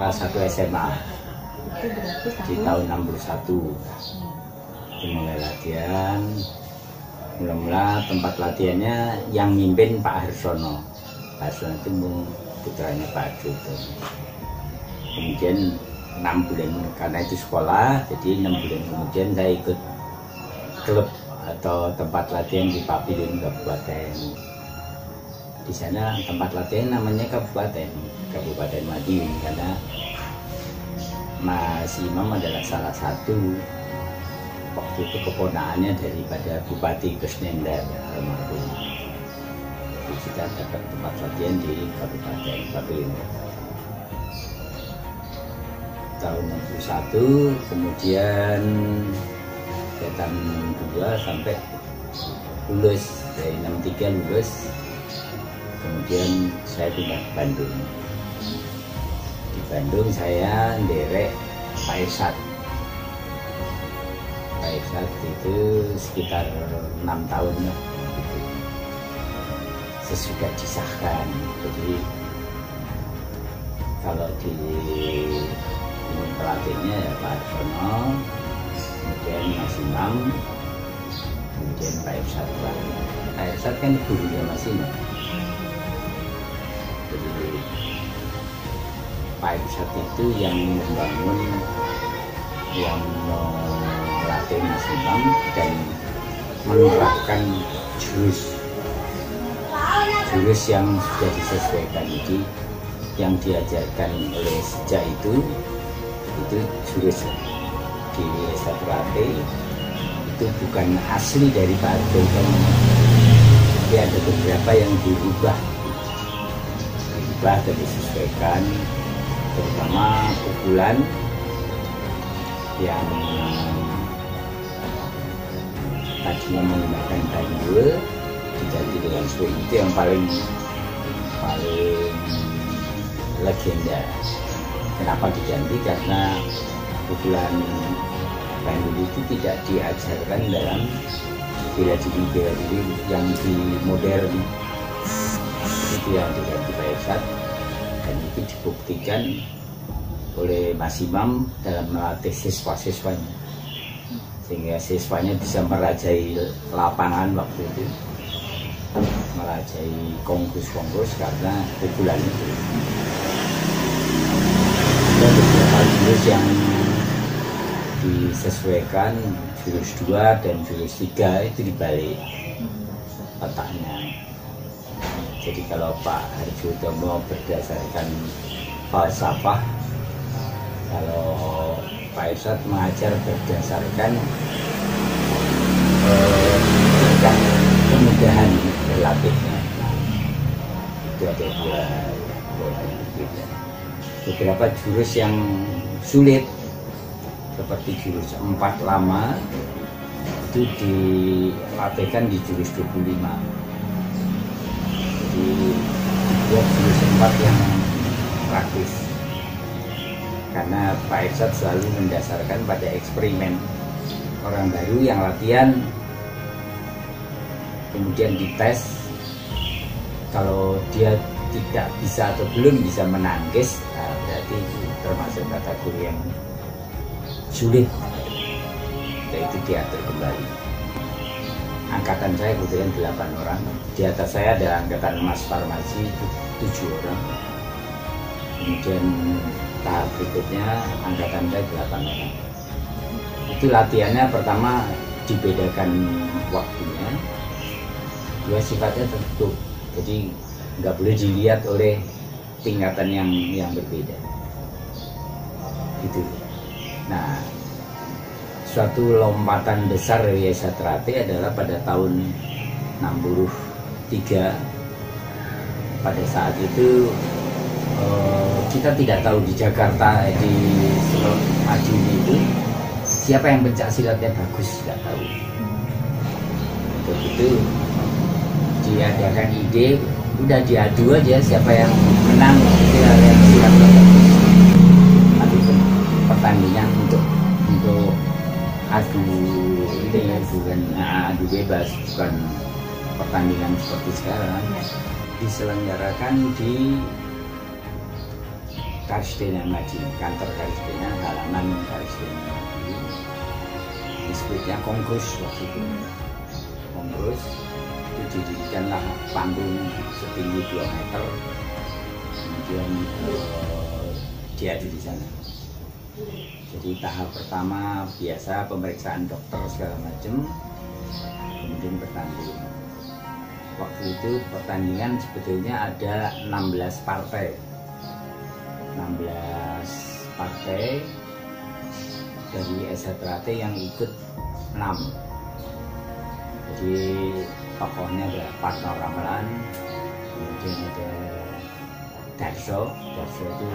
kelas 1 SMA di tahun 61. Mulai latihan, mula-mula tempat latihannya yang mimpin Pak Harsono. Pak Harsono itu putranya Pak Harjoto. Kemudian 6 bulan karena itu sekolah, jadi 6 bulan kemudian saya ikut klub atau tempat latihan di Pavilion Kabupaten. Di sana tempat latihan namanya Kabupaten Madiun, karena Mas Imam adalah salah satu waktu itu keponakannya daripada Bupati Kusnendar almarhum. Kita dapat tempat latihan di Kabupaten Pavilion. Tahun 61 kemudian kegiatan 2 sampai lulus, dari 63 lulus. Kemudian saya pindah ke Bandung. Di Bandung saya nderek Pak Irsad. Pak Irsad itu sekitar 6 tahun lah. Sesudah disahkan. Jadi kalau di pelatihnya ya Pak Harsono, kemudian Mas Imam, kemudian Pak Irsad. Pak Irsad kan gurunya Mas Imam. Jadi Pak Irsad itu yang membangun, yang melatih Mas Imam dan menerapkan jurus yang sudah disesuaikan. Jadi yang diajarkan oleh sejak itu jurus di Satrate itu bukan asli dari Pak Harjoto, tapi ada beberapa yang dirubah dan disesuaikan, terutama pukulan yang tadinya menggunakan bandul diganti dengan swing. Itu yang paling legenda. Kenapa diganti? Karena pukulan bandul itu tidak diajarkan dalam bela diri yang di modern. Itu yang diganti Pak Irsad, dan itu dibuktikan oleh Mas Imam dalam melatih siswa-siswanya, sehingga siswanya bisa merajai lapangan waktu itu, merajai kongkus karena pukulan itu. Ada beberapa jurus yang disesuaikan, jurus 2 dan jurus 3 itu dibalik letaknya. Jadi kalau Pak Harjoto mau berdasarkan falsafah, kalau Pak Irsad mengajar berdasarkan tingkat kemudahan berlatihnya. Itu ada dua yang berbeda. Beberapa jurus yang sulit seperti jurus 4 lama itu dilatihkan di jurus 25. Dibuat jurus 4 yang praktis, karena Pak Irsad selalu mendasarkan pada eksperimen. Orang baru yang latihan kemudian dites, kalau dia tidak bisa atau belum bisa menangkis, nah berarti termasuk kategori yang sulit, yaitu diatur kembali. Angkatan saya kebetulan 8 orang, di atas saya ada angkatan Mas Farmasi 7 orang, kemudian tahap berikutnya angkatan saya 8 orang. Itu latihannya pertama dibedakan waktunya, 2 sifatnya tertutup, jadi nggak boleh dilihat oleh tingkatan yang berbeda gitu. Nah, suatu lompatan besar dari Satrate adalah pada tahun 63. Pada saat itu kita tidak tahu di Jakarta, di Madiun itu siapa yang pencak silatnya bagus, tidak tahu. Untuk itu diadakan ide, udah diadu aja siapa yang menang silat bagus. Tapi pertandingan untuk adu ini bukan adu bebas, bukan pertandingan seperti sekarang. Diselenggarakan di Karsidena Madi, kantor Karsidena, halaman Karsidena Madi. Disebutnya Kongkus waktu itu. Kongkus itu didirikanlah panggung setinggi 2 meter, kemudian dia di sana. Jadi tahap pertama biasa pemeriksaan dokter segala macam, kemudian bertanding. Waktu itu pertandingan sebetulnya ada 16 partai. 16 partai dari SHT yang ikut 6. Jadi tokohnya ada Parto Ramalan, kemudian ada Darso itu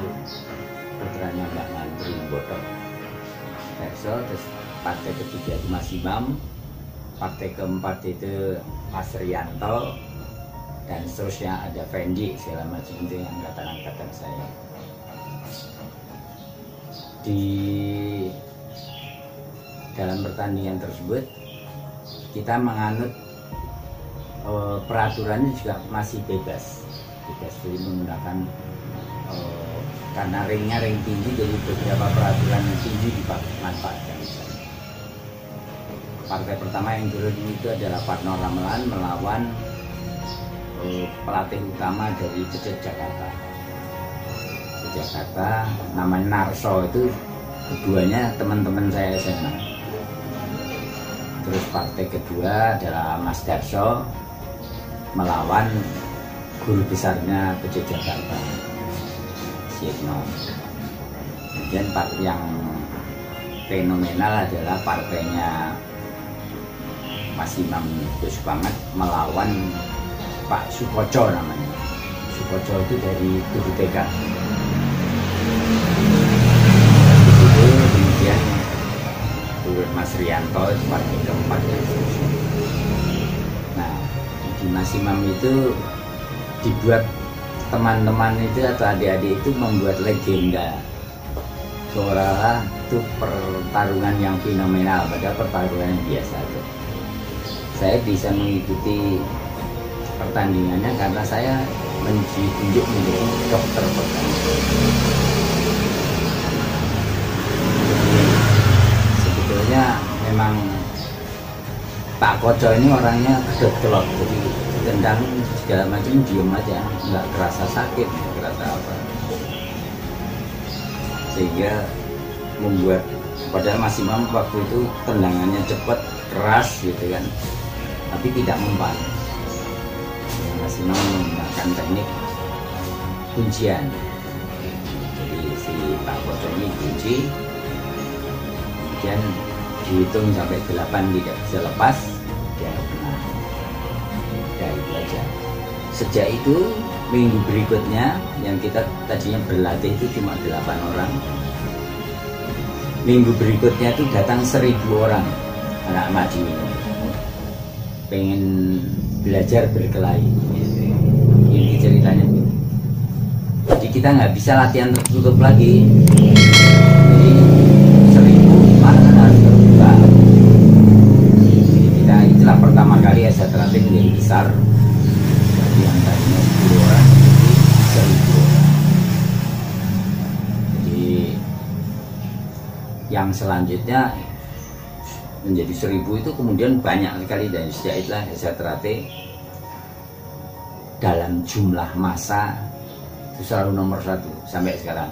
putranya Mbak Mantri Boto. Darso, terus partai ketiga itu Mas Imam, partai keempat itu Mas Rianto, dan seterusnya ada Fendi segala macam itu yang angkatan-angkatan saya. Di dalam pertandingan tersebut kita menganut peraturannya juga masih bebas jadi menggunakan karena ringnya ring tinggi, jadi beberapa peraturan yang tinggi dimanfaatkan. Partai pertama yang turun itu adalah Parto Ramalan melawan pelatih utama dari Pecet Jakarta namanya Narso. Itu keduanya teman-teman saya SMA. Terus partai kedua adalah Mas Darso melawan guru besarnya Pecet Jakarta, Sietno. Kemudian partai yang fenomenal adalah partainya Mas Imam Gus banget melawan Pak Sukoco namanya. Sukoco itu dari Tugu Tekad. Kemudian turun Mas Rianto partai keempat. Nah, di Mas Imam itu dibuat teman-teman itu atau adik-adik itu membuat legenda seolah-olah itu pertarungan yang fenomenal, padahal pertarungan yang biasa itu. Saya bisa mengikuti pertandingannya karena saya ditunjuk menjadi dokter pertandingan. Sebetulnya memang Pak Koco ini orangnya kedok-kelok, jadi tendang segala macam diem aja, nggak kerasa sakit, nggak kerasa apa, sehingga membuat padahal Mas Imam waktu itu tendangannya cepat, keras gitu kan, tapi tidak mempan. Mas Imam menggunakan teknik kuncian. Jadi si Pak Koco ini kunci, kemudian dihitung sampai 8 tidak bisa lepas, dia kena. Ya itu aja. Sejak itu minggu berikutnya yang kita tadinya berlatih itu cuma 8 orang. Minggu berikutnya itu datang 1000 orang anak Madi ini pengen belajar berkelahi. Ini ceritanya. Jadi kita nggak bisa latihan tertutup lagi. Jadi 1000 mana harus terbuka. Jadi kita itulah pertama kali SHT menjadi besar. Jadi yang tadinya 10 orang jadi 1000 orang. Jadi yang selanjutnya menjadi 1000 itu kemudian banyak sekali, dan sejak itulah SHT dalam jumlah massa itu selalu nomor 1 sampai sekarang.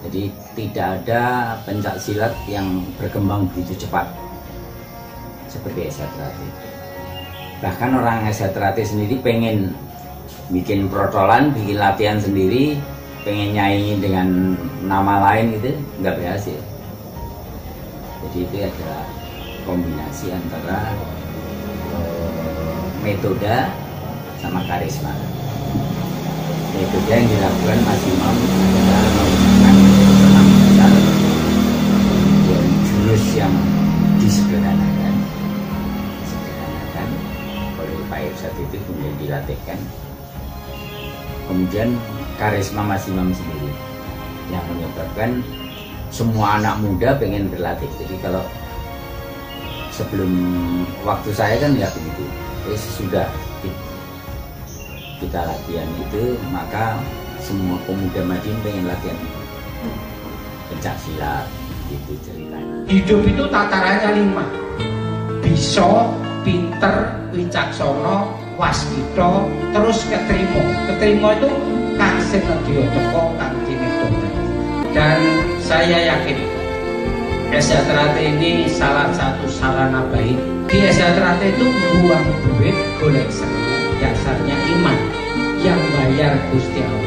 Jadi tidak ada pencak silat yang berkembang begitu cepat seperti SHT. Bahkan orang SHT sendiri pengen bikin protolan, bikin latihan sendiri, pengen nyaingin dengan nama lain gitu, nggak berhasil. Jadi itu adalah kombinasi antara metode sama karisma. Metode yang dilakukan Mas Imam adalah menggunakan senam dasar dan jurus yang disederhanakan oleh Pak Irsad itu kemudian dilatihkan. Kemudian karisma Mas Imam sendiri yang menyebabkan semua anak muda pengen berlatih. Jadi kalau sebelum waktu saya kan nggak begitu. Terus sudah kita latihan itu, maka semua pemuda Madiun pengen latihan pencak silat, gitu ceritanya. Hidup itu tatarannya 5. Bisa, pinter, wicaksono, waskita, terus ketrimo. Ketrimo itu kang sinedya teka kang cinipta. Dan saya yakin SHTRAT ini salah satu sarana baik. Di SHTRAT itu buang duit, golek seni, dasarnya iman yang bayar Gusti Allah.